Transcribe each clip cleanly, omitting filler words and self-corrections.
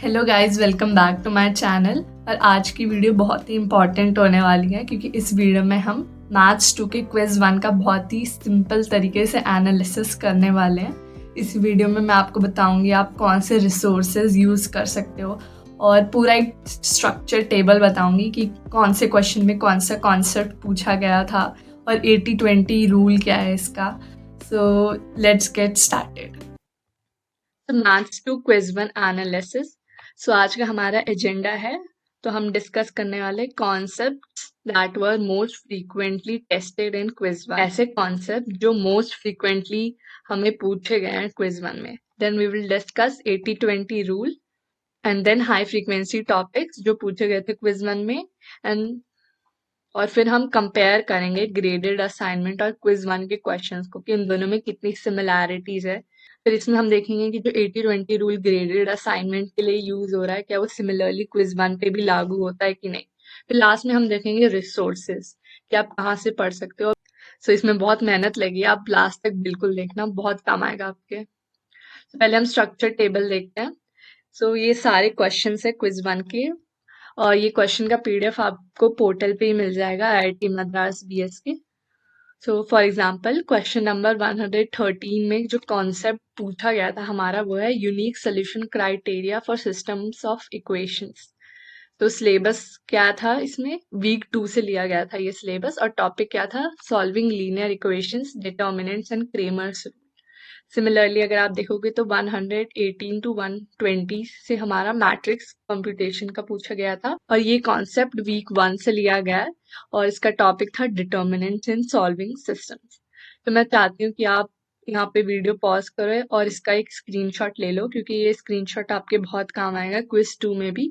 Hello guys, welcome back to my channel. और आज की वीडियो बहुत ही इम्पॉर्टेंट होने वाली है क्योंकि इस वीडियो में हम मैथ्स 2 के क्विज 1 का बहुत ही सिंपल तरीके से एनालिसिस करने वाले हैं। इस वीडियो में मैं आपको बताऊंगी आप कौन से रिसोर्सेज यूज़ कर सकते हो और पूरा एक स्ट्रक्चर टेबल बताऊंगी कि कौन से क्वेश्चन में कौन सा कॉन्सेप्ट पूछा गया था और 80-20 रूल क्या है इसका। So let's get started. Maths 2 quiz 1 analysis. So आज का हमारा एजेंडा है, तो हम डिस्कस करने वाले concepts that were most frequently tested in quiz 1। ऐसे कॉन्सेप्ट जो मोस्ट फ्रीक्वेंटली हमें पूछे गए हैं क्विज 1 में। Then we will discuss 80-20 rule and then high frequency topics जो पूछे गए थे क्विज 1 में। एंड और फिर हम कंपेयर करेंगे ग्रेडेड असाइनमेंट और क्विज 1 के क्वेश्चंस को कि उन दोनों में कितनी सिमिलैरिटीज है। फिर इसमें हम देखेंगे कि जो 80-20 रूल ग्रेडेड असाइनमेंट के लिए यूज हो रहा है क्या वो सिमिलरली क्विज 1 पे भी लागू होता है कि नहीं। फिर लास्ट में हम देखेंगे रिसोर्सेज कि आप कहाँ से पढ़ सकते हो। सो इसमें बहुत मेहनत लगी, आप लास्ट तक बिल्कुल देखना, बहुत काम आएगा आपके। तो पहले हम स्ट्रक्चर टेबल देखते हैं। सो ये सारे क्वेश्चन है क्विज 1 के और ये क्वेश्चन का पीडीएफ आपको पोर्टल पे ही मिल जाएगा आईआईटी मद्रास बीएस के। So for example question number 113 में जो कॉन्सेप्ट पूछा गया था हमारा वो है unique solution criteria for systems of equations. तो सिलेबस क्या था, इसमें वीक 2 से लिया गया था ये सिलेबस और टॉपिक क्या था, solving linear equations, determinants and Cramer's. Similarly अगर आप देखोगे तो 118 टू 120 से हमारा मैट्रिक्स कंप्यूटेशन का पूछा गया था और ये कॉन्सेप्ट वीक 1 से लिया गया है और इसका टॉपिक था डिटर्मिनेंट्स इन सॉल्विंग सिस्टम्स। तो मैं चाहती हूँ कि आप यहाँ पे वीडियो पॉज करें और इसका एक स्क्रीनशॉट ले लो क्योंकि ये स्क्रीनशॉट आपके बहुत काम आएगा क्विज 2 में भी,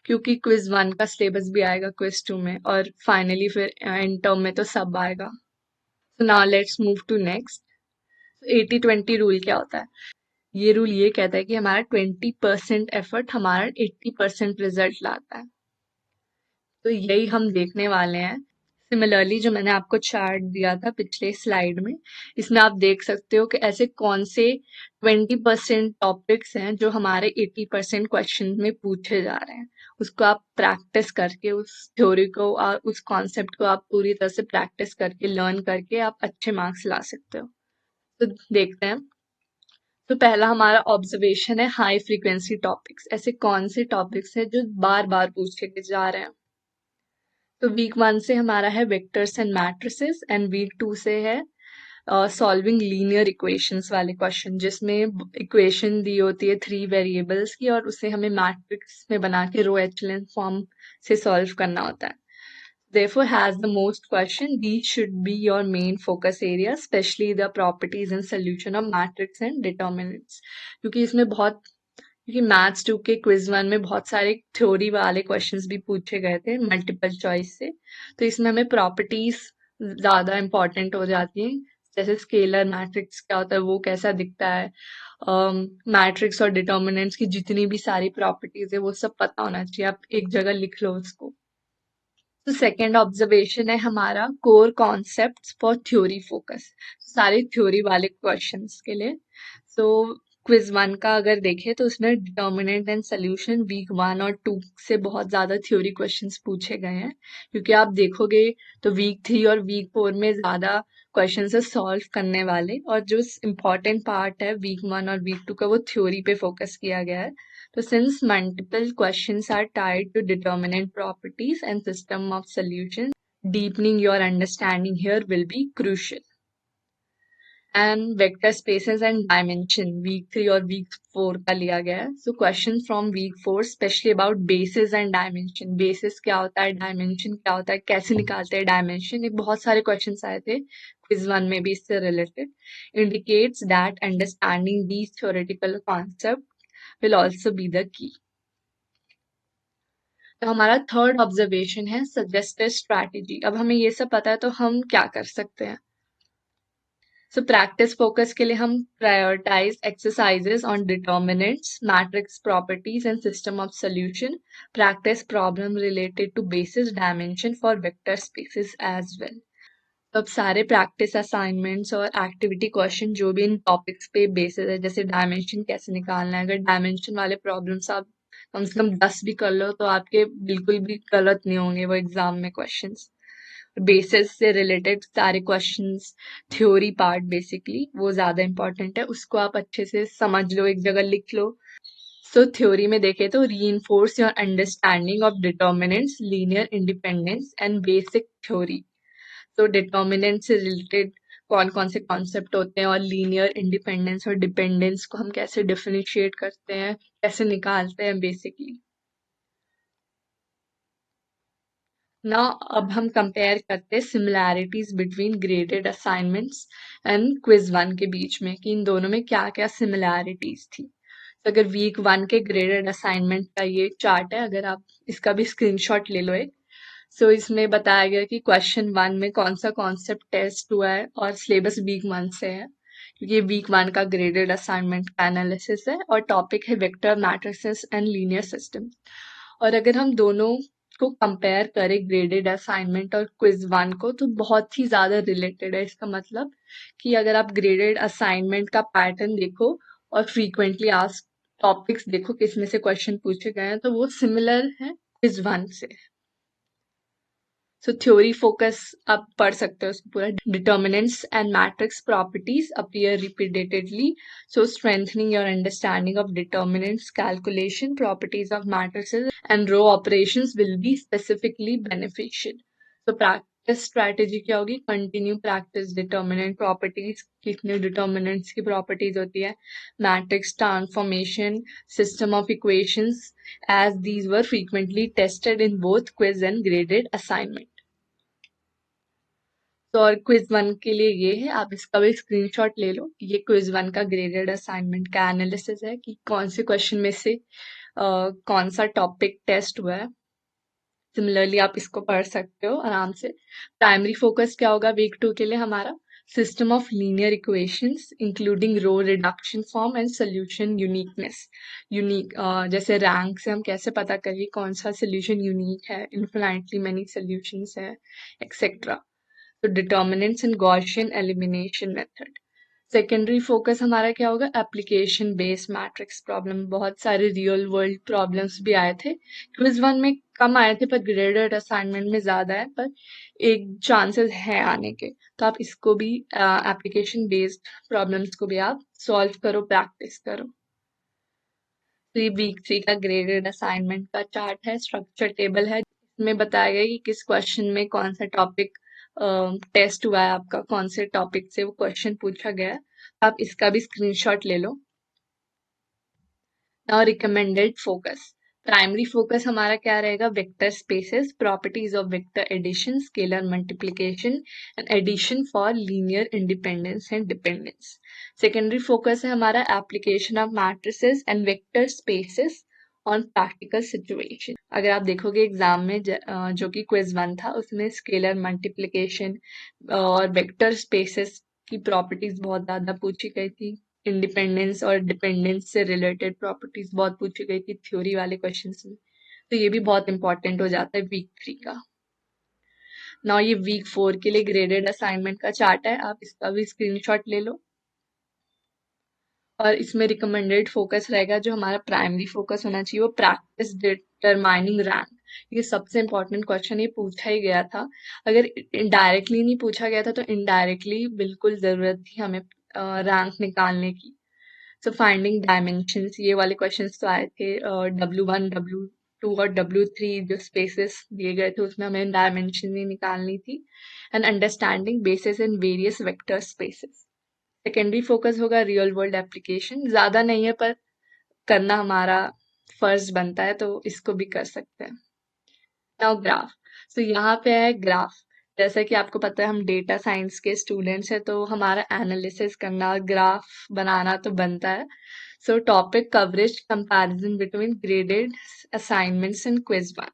क्योंकि क्विज 1 का सिलेबस भी आएगा क्विज 2 में और फाइनली फिर एंड टर्म में तो सब आएगा। So now let's move to next. 80-20 rule क्या होता है? ये रूल ये कहता है कि हमारा 20% एफर्ट हमारा 80% रिजल्ट लाता है। तो यही हम देखने वाले हैं। सिमिलरली जो मैंने आपको चार्ट दिया था पिछले स्लाइड में, इसमें आप देख सकते हो कि ऐसे कौन से 20% टॉपिक्स हैं जो हमारे 80% क्वेश्चन में पूछे जा रहे हैं। उसको आप प्रैक्टिस करके उस थ्योरी को और उस कॉन्सेप्ट को आप पूरी तरह से प्रैक्टिस करके लर्न करके आप अच्छे मार्क्स ला सकते हो। तो देखते हैं। तो पहला हमारा ऑब्जर्वेशन है हाई फ्रीक्वेंसी टॉपिक्स। ऐसे कौन से टॉपिक्स हैं जो बार बार पूछे जा रहे हैं। तो वीक 1 से हमारा है vectors and matrices and week 2 से है सॉल्विंग लीनियर इक्वेशंस वाले क्वेश्चन, जिसमें इक्वेशन दी होती है 3 वेरिएबल्स की और उसे हमें मैट्रिक्स में बना के रो एचेलन फॉर्म से सॉल्व करना होता है। Therefore has the most question. These should be your main focus area, especially the properties and solution of matrix and determinants. क्योंकि इसमें क्योंकि मैथ्स 2 के क्विज 1 में बहुत सारे थ्योरी वाले क्वेश्चंस भी पूछे गए थे मल्टीपल चॉइस से, तो इसमें हमें प्रॉपर्टीज ज्यादा इंपॉर्टेंट हो जाती हैं। जैसे स्केलर मैट्रिक्स क्या होता है, वो कैसा दिखता है, मैट्रिक्स और डिटर्मिनेंट्स की जितनी भी सारी प्रॉपर्टीज है वो सब पता होना चाहिए। आप एक जगह लिख लो उसको। तो सेकेंड ऑब्जर्वेशन है हमारा core concepts for theory focus, सारे थ्योरी वाले क्वेश्चंस के लिए। सो क्विज 1 का अगर देखें तो उसमें डिटर्मिनेंट एंड सोल्यूशन वीक 1 और 2 से बहुत ज्यादा थ्योरी क्वेश्चंस पूछे गए हैं, क्योंकि आप देखोगे तो वीक 3 और वीक 4 में ज्यादा क्वेश्चंस है सॉल्व करने वाले, और जो इम्पोर्टेंट पार्ट है वीक 1 और वीक 2 का वो थ्योरी पे फोकस किया गया है। So since multiple questions are tied to determinant properties and system of solutions, deepening your understanding here will be crucial. And vector spaces and dimension, week 3 और week 4 का लिया गया है. So questions from week 4 especially about bases and dimension. Basis क्या होता है, dimension क्या होता है, कैसे निकालते हैं dimension, ये बहुत सारे questions आए थे quiz 1 में भी इससे related. Indicates that understanding these theoretical concepts will also be the key. तो हमारा थर्ड ऑब्जर्वेशन है सजेस्टेड स्ट्रैटेजी। अब हमें ये सब पता है तो हम क्या कर सकते हैं। सो प्रैक्टिस फोकस के लिए हम prioritize exercises on determinants, matrix properties and system of solution, practice problem related to basis dimension for vector spaces as well. तो अब सारे प्रैक्टिस असाइनमेंट्स और एक्टिविटी क्वेश्चन जो भी इन टॉपिक्स पे बेसिस है, जैसे डायमेंशन कैसे निकालना है, अगर डायमेंशन वाले प्रॉब्लम्स आप कम से कम 10 भी कर लो तो आपके बिल्कुल भी गलत नहीं होंगे वो एग्जाम में क्वेश्चंस। बेसिस से रिलेटेड सारे क्वेश्चंस, थ्योरी पार्ट बेसिकली वो ज्यादा इंपॉर्टेंट है, उसको आप अच्छे से समझ लो, एक जगह लिख लो। सो थ्योरी में देखें तो reinforce your understanding of determinants, linear independence and basic theory. तो डिटर्मिनेंट से रिलेटेड कौन कौन से कॉन्सेप्ट होते हैं और लीनियर इंडिपेंडेंस और डिपेंडेंस को हम कैसे डिफरेंशिएट करते हैं, कैसे निकालते हैं बेसिकली। ना अब हम कंपेयर करते हैं similarities between graded assignments and quiz one के बीच में, कि इन दोनों में क्या क्या सिमिलैरिटीज थी। तो अगर वीक वन के ग्रेडेड असाइनमेंट का ये चार्ट है, अगर आप इसका भी स्क्रीनशॉट ले लो एक। सो इसमें बताया गया कि क्वेश्चन वन में कौन सा कॉन्सेप्ट टेस्ट हुआ है और सिलेबस वीक वन से है, क्योंकि ये वीक वन का ग्रेडेड असाइनमेंट का एनालिसिस है और टॉपिक है vector matrices and linear system. और अगर हम दोनों को कंपेयर करें ग्रेडेड असाइनमेंट और क्विज वन को, तो बहुत ही ज्यादा रिलेटेड है। इसका मतलब कि अगर आप ग्रेडेड असाइनमेंट का पैटर्न देखो और फ्रीक्वेंटली आस्क्ड टॉपिक्स देखो किस में से क्वेश्चन पूछे गए हैं, तो वो सिमिलर है क्विज वन से। सो थ्योरी फोकस आप पढ़ सकते हो उसको पूरा। Determinants and matrix properties appear repeatedly, so strengthening your understanding of determinants, calculation, properties of matrices and row operations will be specifically beneficial. तो प्रैक्टिस स्ट्रैटेजी क्या होगी? कंटिन्यू प्रैक्टिस डिटर्मिनेंट प्रॉपर्टीज, कितने डिटर्मिनेंट्स की प्रॉपर्टीज होती है, matrix transformation, system of equations, as these were frequently tested in both quiz and graded assignment. तो और quiz one के लिए ये है, आप इसका भी स्क्रीनशॉट ले लो। ये क्विज वन का ग्रेडेड असाइनमेंट का एनालिसिस है कि कौन से क्वेश्चन में से कौन सा टॉपिक टेस्ट हुआ है। सिमिलरली आप इसको पढ़ सकते हो आराम से। प्राइमरी फोकस क्या होगा वीक टू के लिए हमारा? System of linear equations including row reduction form and solution uniqueness. Unique जैसे रैंक से हम कैसे पता करें कौन सा सोल्यूशन यूनिक है, इन्फिनाइटली मेनी सोल्यूशंस है, एक्सेट्रा। तो determinants and Gaussian elimination method. Secondary focus हमारा क्या होगा? Application based matrix problem. बहुत सारे रियल वर्ल्ड प्रॉब्लम्स भी आए थे, क्विज वन में कम आए थे पर ग्रेडेड असाइनमेंट में ज्यादा है, पर एक चांसेस है आने के। तो आप इसको भी एप्लीकेशन बेस्ड प्रॉब्लम्स को भी आप सॉल्व करो, प्रैक्टिस करो। तो ये वीक थ्री का ग्रेडेड असाइनमेंट का चार्ट है, स्ट्रक्चर टेबल है। इसमें बताया गया कि किस क्वेश्चन में कौन सा टॉपिक टेस्ट हुआ है आपका, कौन से टॉपिक से वो क्वेश्चन पूछा गया है। आप इसका भी स्क्रीनशॉट ले लो। Now recommended focus. Primary focus हमारा क्या रहेगा? Vector spaces, properties of vector addition, scalar multiplication and addition for linear independence and dependence. Secondary focus है हमारा application of matrices and vector spaces on practical situation. अगर आप देखोगे exam में जो कि क्विज वन था, उसमें स्केलर मल्टीप्लिकेशन और वेक्टर स्पेसेस की प्रॉपर्टीज बहुत ज्यादा पूछी गई थी। इंडिपेंडेंस और डिपेंडेंस से रिलेटेड प्रॉपर्टीज बहुत पूछी गई थी थ्योरी वाले क्वेश्चंस में। तो ये भी बहुत इंपॉर्टेंट हो जाता है वीक थ्री का। नाउ ये वीक फोर के लिए ग्रेडेड असाइनमेंट का चार्ट है, आप इसका भी स्क्रीनशॉट ले लो। और इसमें रिकमेंडेड फोकस रहेगा, जो हमारा प्राइमरी फोकस होना चाहिए वो प्रैक्टिस डिटरमाइनिंग रैंक। ये सबसे इंपॉर्टेंट क्वेश्चन, ये पूछा ही गया था। अगर डायरेक्टली नहीं पूछा गया था तो इनडायरेक्टली बिल्कुल जरूरत थी हमें रैंक निकालने की। सो फाइंडिंग डायमेंशंस, ये वाले क्वेश्चंस तो आए थे। W1, W2 और W3 जो स्पेसेस दिए गए थे उसमें हमें डायमेंशन ही निकालनी थी। And understanding basis in various vector spaces. Secondary focus होगा रियल वर्ल्ड एप्लीकेशन। ज्यादा नहीं है पर करना हमारा फर्ज बनता है, तो इसको भी कर सकते हैं। Now graph. तो यहाँ पे है ग्राफ। जैसा कि आपको पता है हम डेटा साइंस के स्टूडेंट्स हैं, तो हमारा एनालिसिस करना और ग्राफ बनाना तो बनता है। सो topic coverage comparison between graded assignments and quiz one.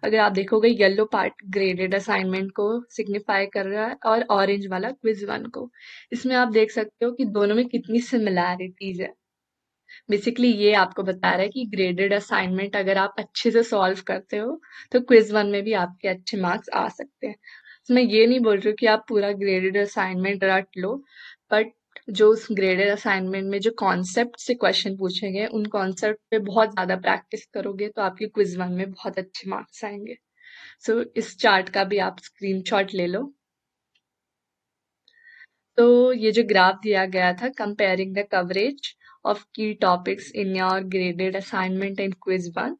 अगर आप देखोगे येलो पार्ट ग्रेडेड असाइनमेंट को सिग्निफाई कर रहा है और ऑरेंज वाला क्विज वन को। इसमें आप देख सकते हो कि दोनों में कितनी सिमिलैरिटीज है। बेसिकली ये आपको बता रहा है कि ग्रेडेड असाइनमेंट अगर आप अच्छे से सॉल्व करते हो तो क्विज वन में भी आपके अच्छे मार्क्स आ सकते हैं। तो मैं ये नहीं बोल रही हूँ कि आप पूरा ग्रेडेड असाइनमेंट रट लो, बट जो उस ग्रेडेड असाइनमेंट में जो कॉन्सेप्ट से क्वेश्चन पूछे गए उन कॉन्सेप्ट पे बहुत ज़्यादा प्रैक्टिस करोगे तो आपके क्विज 1 में बहुत अच्छे मार्क्स आएंगे। सो इस चार्ट का भी आप स्क्रीनशॉट ले लो। तो ये जो ग्राफ दिया गया था कंपेयरिंग द कवरेज ऑफ की topics in your graded assignment in quiz 1,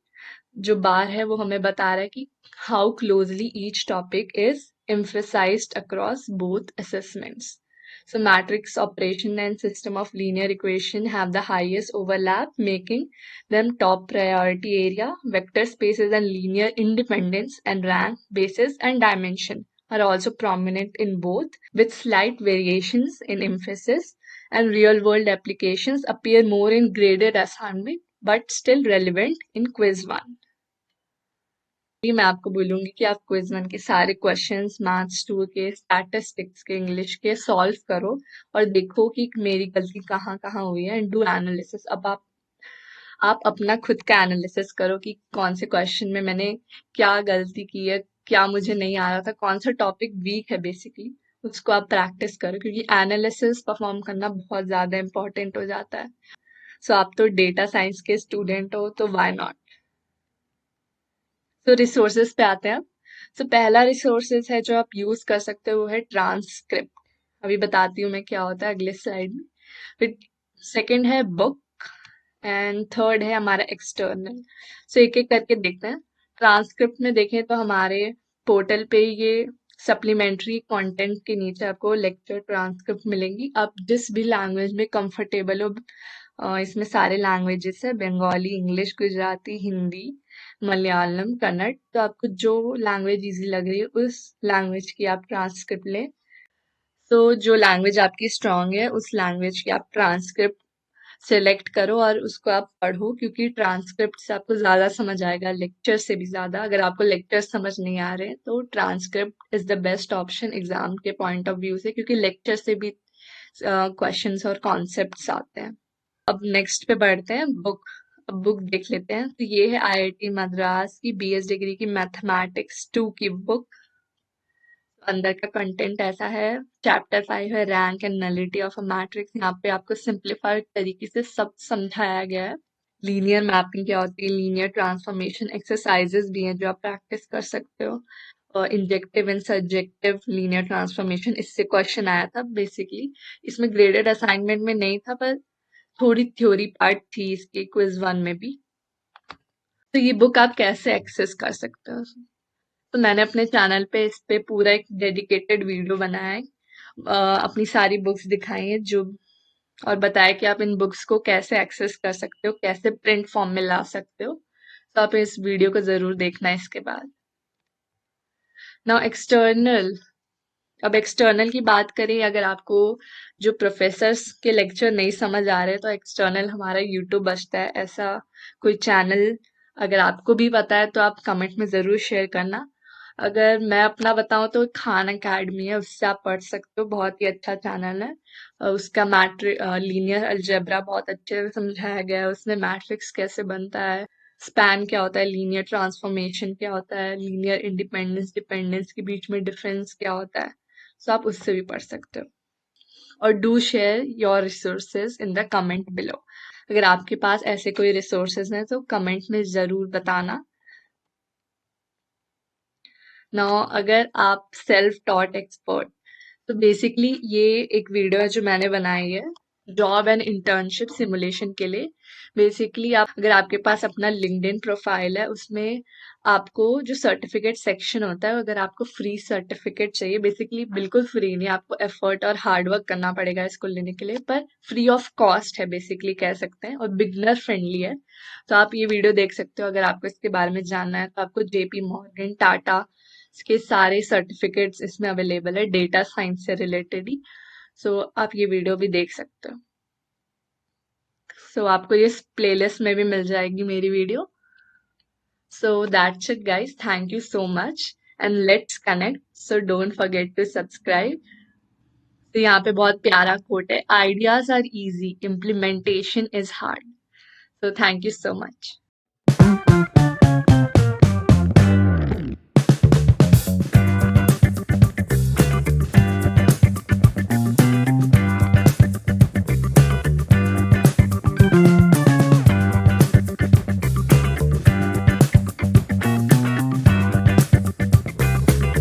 जो बार है वो हमें बता रहा है कि how closely each topic is emphasized across both assessments. So matrix operation and system of linear equation have the highest overlap, making them top priority area. Vector spaces and linear independence and rank basis and dimension are also prominent in both, with slight variations in emphasis, and real world applications appear more in graded assignment but still relevant in quiz 1. मैं आपको बोलूंगी कि आप quiz 1 के सारे questions maths 2 के, statistics के, English के सॉल्व करो और देखो कि मेरी गलती कहाँ कहाँ हुई है एंड डू एनालिसिस। अब आप अपना खुद का एनालिसिस करो कि कौन से क्वेश्चन में मैंने क्या गलती की है, क्या मुझे नहीं आ रहा था, कौन सा टॉपिक वीक है, बेसिकली उसको आप प्रैक्टिस करो क्योंकि एनालिसिस परफॉर्म करना बहुत ज्यादा इंपॉर्टेंट हो जाता है। सो आप तो डेटा साइंस के स्टूडेंट हो तो व्हाई नॉट। तो रिसोर्सेज पे आते हैं। तो पहला रिसोर्सेज है जो आप यूज कर सकते हो वो है ट्रांसक्रिप्ट। अभी बताती हूँ मैं क्या होता है अगले स्लाइड में। फिर सेकंड है बुक एंड थर्ड है हमारा एक्सटर्नल। सो एक एक करके देखते हैं। ट्रांसक्रिप्ट में देखें तो हमारे पोर्टल पे ये सप्लीमेंट्री कंटेंट के नीचे आपको लेक्चर ट्रांसक्रिप्ट मिलेंगी। आप जिस भी लैंग्वेज में कंफर्टेबल हो, इसमें सारे लैंग्वेजेस है, बंगाली, इंग्लिश, गुजराती, हिंदी, मलयालम, कन्नड़। तो आपको जो लैंग्वेज इजी लग रही है उस लैंग्वेज की आप ट्रांसक्रिप्ट लें। तो जो लैंग्वेज आपकी स्ट्रांग है उस लैंग्वेज की आप ट्रांसक्रिप्ट सिलेक्ट करो और उसको आप पढ़ो क्योंकि ट्रांसक्रिप्ट से आपको ज़्यादा समझ आएगा लेक्चर से भी ज़्यादा। अगर आपको लेक्चर समझ नहीं आ रहे तो transcript is the best option exam के पॉइंट ऑफ व्यू से, क्योंकि लेक्चर से भी क्वेश्चंस और कॉन्सेप्ट्स आते हैं। अब नेक्स्ट पे बढ़ते हैं बुक। अब बुक देख लेते हैं। तो ये है आईआईटी मद्रास की बीएस डिग्री की मैथमेटिक्स 2 की बुक। अंदर का कंटेंट ऐसा है। चैप्टर 5 है rank and nullity of a matrix. यहाँ पे आपको सिंप्लीफाइड तरीके से सब समझाया गया है। लीनियर मैपिंग क्या होती है, लीनियर ट्रांसफॉर्मेशन एक्सरसाइजेस भी हैं जो आप प्रैक्टिस कर सकते हो। Injective and subjective linear transformation, इससे क्वेश्चन आया था बेसिकली। इसमें ग्रेडेड असाइनमेंट में नहीं था पर थोड़ी थ्योरी पार्ट थी इसकी क्विज 1 में भी। तो ये बुक आप कैसे एक्सेस कर सकते हो? तो मैंने अपने चैनल पे इस पे पूरा एक डेडिकेटेड वीडियो बनाया है। अपनी सारी बुक्स दिखाई है जो, और बताया कि आप इन बुक्स को कैसे एक्सेस कर सकते हो, कैसे प्रिंट फॉर्म में ला सकते हो। तो आप इस वीडियो को जरूर देखना इसके बाद। Now external. अब एक्सटर्नल की बात करें, अगर आपको जो प्रोफेसर्स के लेक्चर नहीं समझ आ रहे तो एक्सटर्नल हमारा यूट्यूब बचता है। ऐसा कोई चैनल अगर आपको भी पता है तो आप कमेंट में ज़रूर शेयर करना। अगर मैं अपना बताऊं तो खान अकेडमी है, उससे आप पढ़ सकते हो, बहुत ही अच्छा चैनल है। उसका लीनियर अलजेब्रा बहुत अच्छे से समझाया गया है उसमें। मैट्रिक्स कैसे बनता है, स्पैन क्या होता है, लीनियर ट्रांसफॉर्मेशन क्या होता है, लीनियर इंडिपेंडेंस डिपेंडेंस के बीच में डिफरेंस क्या होता है। सो आप उससे भी पढ़ सकते हो। और do share your resources in the comment below. अगर आपके पास ऐसे कोई रिसोर्सेज हैं तो कमेंट में ज़रूर बताना। नाउ अगर आप सेल्फ टॉट एक्सपर्ट, तो बेसिकली ये एक वीडियो है जो मैंने बनाई है जॉब एंड इंटर्नशिप सिमुलेशन के लिए। बेसिकली आप, अगर आपके पास अपना लिंक्डइन प्रोफाइल है उसमें आपको जो सर्टिफिकेट सेक्शन होता है, अगर आपको फ्री सर्टिफिकेट चाहिए, बेसिकली बिल्कुल फ्री नहीं, आपको एफर्ट और हार्डवर्क करना पड़ेगा इसको लेने के लिए, पर फ्री ऑफ कॉस्ट है बेसिकली कह सकते हैं, और बिगनर फ्रेंडली है। तो आप ये वीडियो देख सकते हो अगर आपको इसके बारे में जानना है। तो आपको जेपी मॉर्गन, टाटा के सारे सर्टिफिकेट्स इसमें अवेलेबल है डेटा साइंस से रिलेटेड ही। सो आप ये वीडियो भी देख सकते हो। सो आपको ये प्लेलिस्ट में भी मिल जाएगी मेरी video. So that's it guys, thank you so much and let's connect. So don't forget to subscribe. तो यहाँ पे बहुत प्यारा कोट है, ideas are easy, implementation is hard. So thank you so much.